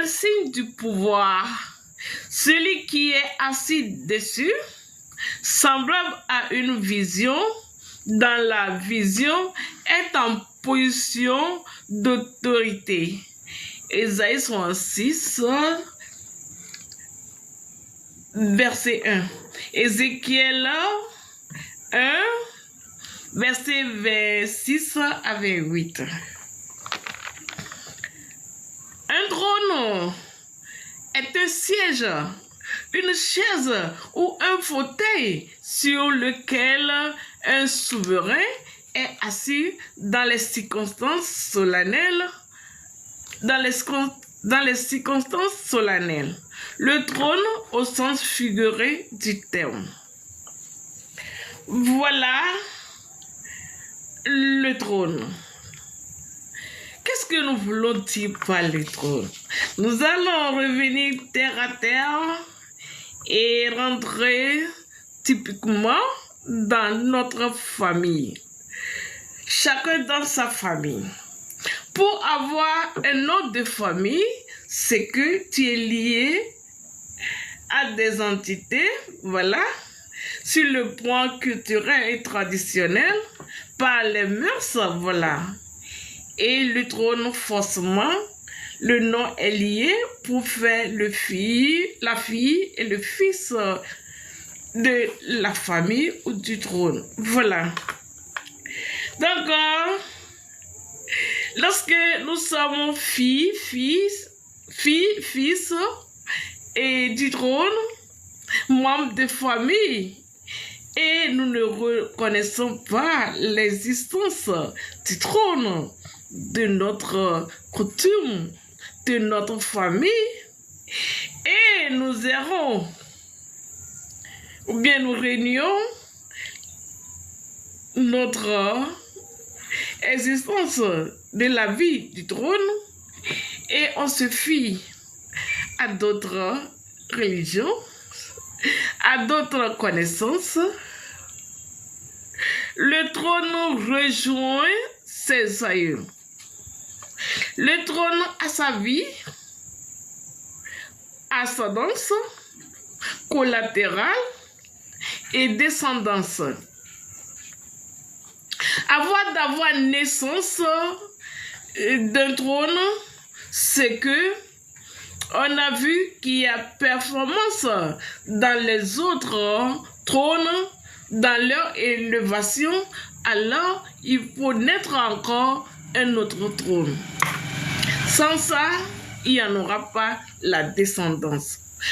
un signe du pouvoir. Celui qui est assis dessus, semblable à une vision, dans la vision, est en position d'autorité. Ésaïe 66, verset 1. Ézéchiel 1, verset 6 à 28. Un trône est un siège, une chaise ou un fauteuil sur lequel un souverain est assis dans les circonstances solennelles. Le trône au sens figuré du terme. Voilà le trône. Qu'est-ce que nous voulons dire par le trône? Nous allons revenir terre à terre et rentrer typiquement dans notre famille. Chacun dans sa famille. Pour avoir un nom de famille, c'est que tu es lié à des entités, voilà, sur le plan culturel et traditionnel, par les mœurs, voilà. Et le trône, forcément, le nom est lié pour faire la fille et le fils de la famille ou du trône. Voilà. Donc, lorsque nous sommes fils et du trône, membres de famille, et nous ne reconnaissons pas l'existence du trône, de notre coutume, de notre famille, et nous errons, ou bien nous régnons notre existence de la vie du trône, et on se fie à d'autres religions, à d'autres connaissances. Le trône rejoint ses aïeux. Le trône a sa vie, ascendance, collatérale et descendance. D'avoir naissance d'un trône, c'est que on a vu qu'il y a performance dans les autres trônes, dans leur élévation, alors il faut naître encore un autre trône. Sans ça, il n'y en aura pas la descendance.